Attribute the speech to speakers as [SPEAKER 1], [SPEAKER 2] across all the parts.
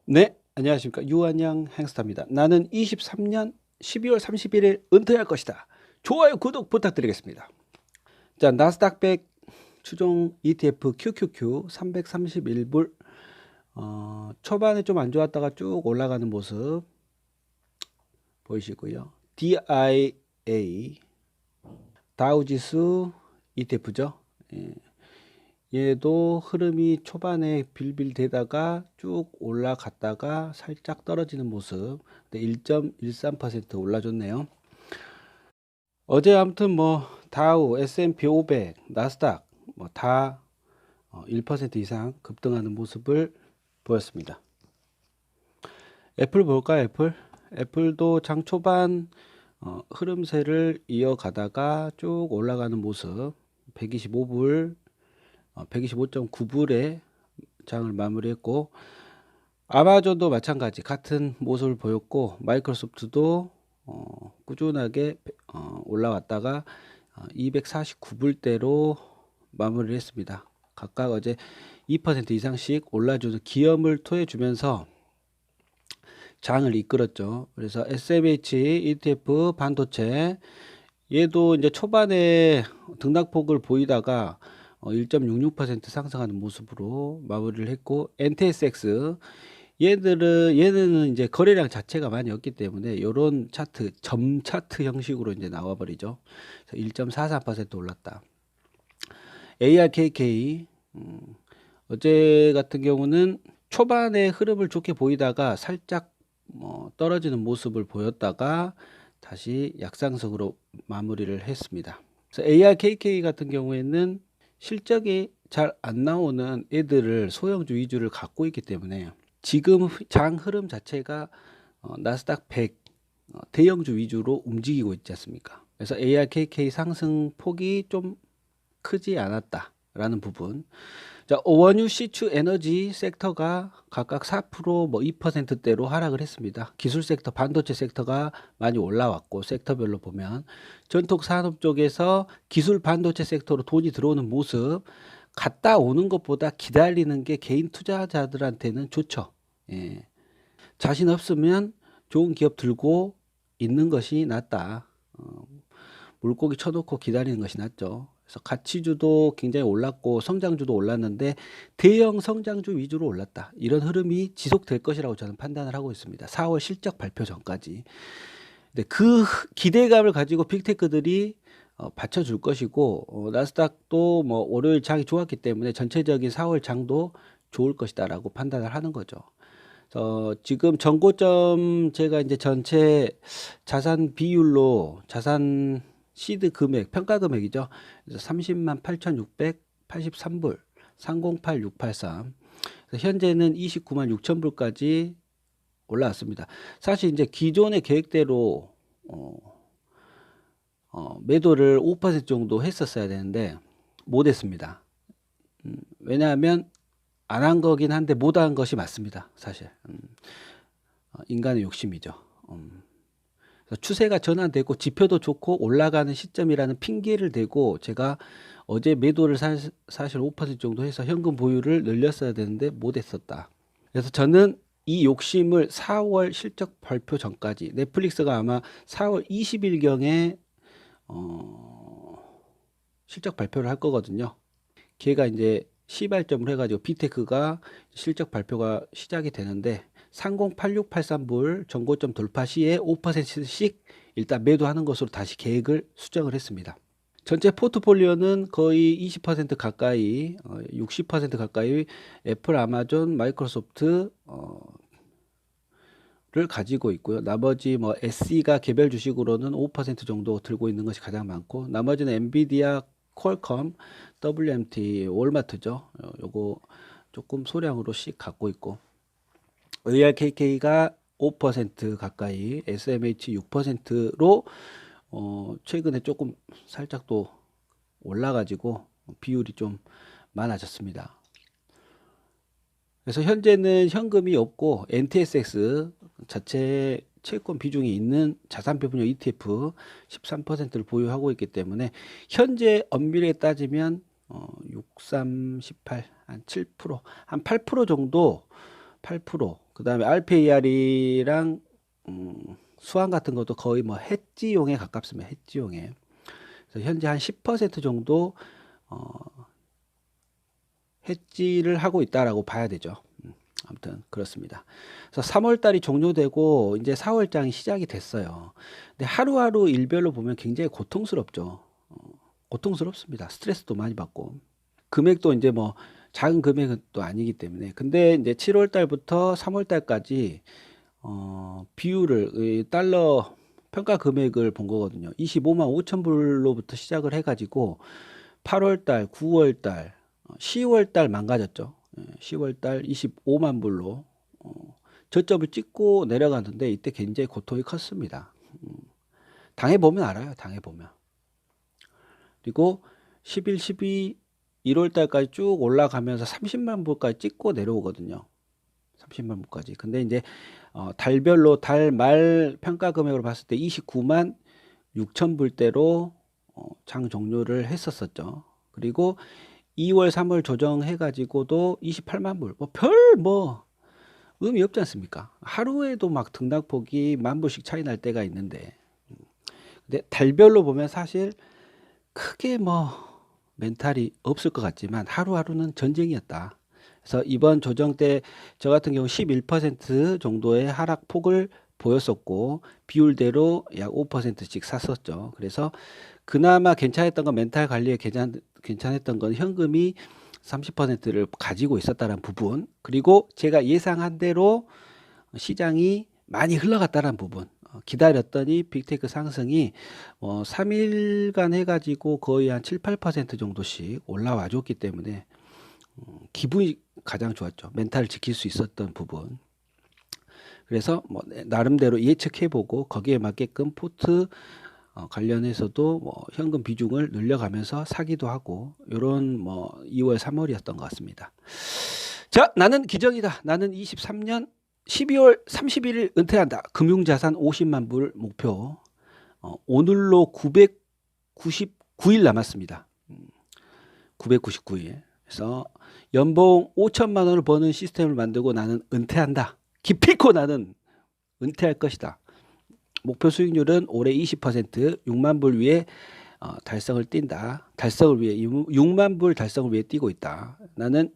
[SPEAKER 1] 네, 안녕하십니까. 유한양 행스타입니다. 나는 23년 12월 31일 은퇴할 것이다. 좋아요, 구독 부탁드리겠습니다. 자, 나스닥 100 추종 ETF QQQ 331불. 초반에 좀 안 좋았다가 쭉 올라가는 모습 보이시고요. DIA 다우지수 ETF죠. 얘도 흐름이 초반에 빌빌대다가 쭉 올라갔다가 살짝 떨어지는 모습. 1.13% 올라줬네요. 어제 아무튼 뭐 다우, S&P 500, 나스닥 뭐 다 1% 이상 급등하는 모습을 보였습니다. 애플 볼까요? 애플도 장 초반 흐름세를 이어가다가 쭉 올라가는 모습. 125불 125.9불에 장을 마무리했고, 아마존도 마찬가지 같은 모습을 보였고, 마이크로소프트도 꾸준하게 올라왔다가 249불대로 마무리를 했습니다. 각각 어제 2% 이상씩 올라주는 기염을 토해주면서 장을 이끌었죠. 그래서 SMH ETF 반도체, 얘도 이제 초반에 등락폭을 보이다가 1.66% 상승하는 모습으로 마무리를 했고, NTSX 얘는 이제 거래량 자체가 많이 없기 때문에 이런 차트, 점 차트 형식으로 이제 나와 버리죠. 1.43% 올랐다. ARKK 어제 같은 경우는 초반에 흐름을 좋게 보이다가 살짝 떨어지는 모습을 보였다가 다시 약상승으로 마무리를 했습니다. 그래서 ARKK 같은 경우에는 실적이 잘 안 나오는 애들을 소형주 위주를 갖고 있기 때문에 지금 장 흐름 자체가 나스닥 100 대형주 위주로 움직이고 있지 않습니까? 그래서 ARKK 상승 폭이 좀 크지 않았다라는 부분. 자, 원유, 시추, 에너지 섹터가 각각 4%, 뭐 2%대로 하락을 했습니다. 기술 섹터, 반도체 섹터가 많이 올라왔고, 섹터별로 보면 전통 산업 쪽에서 기술 반도체 섹터로 돈이 들어오는 모습, 갔다 오는 것보다 기다리는 게 개인 투자자들한테는 좋죠. 예. 자신 없으면 좋은 기업 들고 있는 것이 낫다. 물고기 쳐놓고 기다리는 것이 낫죠. 그래서 가치주도 굉장히 올랐고 성장주도 올랐는데 대형 성장주 위주로 올랐다. 이런 흐름이 지속될 것이라고 저는 판단을 하고 있습니다. 4월 실적 발표 전까지. 근데 그 기대감을 가지고 빅테크들이 받쳐줄 것이고, 나스닥도 뭐 월요일 장이 좋았기 때문에 전체적인 4월 장도 좋을 것이다라고 판단을 하는 거죠. 지금 전고점 제가 이제 전체 자산 비율로 자산 시드 금액, 평가 금액이죠. 그래서 30만 8,683불, 308683. 현재는 29만 6천 불까지 올라왔습니다. 사실 이제 기존의 계획대로 매도를 5% 정도 했었어야 되는데 못했습니다. 왜냐하면 안 한 거긴 한데 못 한 것이 맞습니다. 사실 인간의 욕심이죠. 그래서 추세가 전환되고 지표도 좋고 올라가는 시점이라는 핑계를 대고 제가 어제 매도를 사실 5% 정도 해서 현금 보유를 늘렸어야 되는데 못했었다. 그래서 저는 이 욕심을 4월 실적 발표 전까지, 넷플릭스가 아마 4월 20일경에 실적 발표를 할 거거든요. 걔가 이제 시발점을 해가지고 빅테크가 실적 발표가 시작이 되는데 308683불 전고점 돌파 시에 5%씩 일단 매도하는 것으로 다시 계획을 수정을 했습니다. 전체 포트폴리오는 거의 20% 가까이, 60% 가까이 애플, 아마존, 마이크로소프트 를 가지고 있고요. 나머지 뭐 SE가 개별 주식으로는 5% 정도 들고 있는 것이 가장 많고, 나머지는 엔비디아, 퀄컴, WMT, 월마트죠. 요거 조금 소량으로씩 갖고 있고, ARKK가 5% 가까이, SMH 6%로 최근에 조금 살짝 또 올라가지고 비율이 좀 많아졌습니다. 그래서 현재는 현금이 없고 NTSX 자체 채권 비중이 있는 자산 배분형 ETF 13%를 보유하고 있기 때문에 현재 엄밀하게 따지면 6, 3, 18, 한 7%, 한 8% 정도, 8% 그다음에 RPAR이랑 수완 같은 것도 거의 뭐 해지용에 가깝습니다. 해지용에. 그래서 현재 한 10% 정도 해지를 하고 있다라고 봐야 되죠. 아무튼 그렇습니다. 그래서 3월 달이 종료되고 이제 4월 장이 시작이 됐어요. 근데 하루하루 일별로 보면 굉장히 고통스럽죠. 고통스럽습니다. 스트레스도 많이 받고 금액도 이제 뭐 작은 금액은 또 아니기 때문에. 근데 이제 7월 달부터 3월 달까지 비율을 이 달러 평가 금액을 본 거거든요. 25만 5천 불로부터 시작을 해가지고 8월 달, 9월 달, 10월 달 망가졌죠. 10월 달 25만 불로 저점을 찍고 내려갔는데 이때 굉장히 고통이 컸습니다. 당해보면 알아요. 당해보면. 그리고 11, 12, 1월 달까지 쭉 올라가면서 30만 불까지 찍고 내려오거든요. 30만 불까지. 근데 이제 달별로 달 말 평가 금액으로 봤을 때 29만 6천 불대로 장 종료를 했었었죠. 그리고 2월, 3월 조정해가지고도 28만 불. 뭐 의미 없지 않습니까? 하루에도 막 등락폭이 10,000불씩 차이 날 때가 있는데. 근데 달별로 보면 사실 크게 뭐 멘탈이 없을 것 같지만 하루하루는 전쟁이었다. 그래서 이번 조정 때 저 같은 경우 11% 정도의 하락폭을 보였었고 비율대로 약 5%씩 샀었죠. 그래서 그나마 괜찮았던 건 멘탈 관리에 괜찮았던 건 현금이 30%를 가지고 있었다는 부분, 그리고 제가 예상한 대로 시장이 많이 흘러갔다는 부분, 기다렸더니 빅테크 상승이 3일간 해가지고 거의 한 7, 8% 정도씩 올라와 줬기 때문에 기분이 가장 좋았죠. 멘탈을 지킬 수 있었던 부분. 그래서 뭐 나름대로 예측해보고 거기에 맞게끔 포트 관련해서도 뭐 현금 비중을 늘려가면서 사기도 하고 이런 뭐 2월, 3월이었던 것 같습니다. 자, 나는 기정이다. 나는 23년 12월 31일 은퇴한다. 금융자산 50만 불 목표. 오늘로 999일 남았습니다. 999일. 그래서 연봉 5천만 원을 버는 시스템을 만들고 나는 은퇴한다. 기필코 나는 은퇴할 것이다. 목표 수익률은 올해 20%, 6만 불 위에 달성을 띈다. 달성을 위해 6만 불 달성을 위해 뛰고 있다. 나는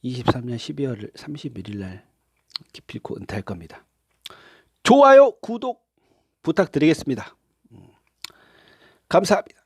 [SPEAKER 1] 23년 12월 31일 날 기필코 은퇴할 겁니다. 좋아요, 구독 부탁드리겠습니다. 감사합니다.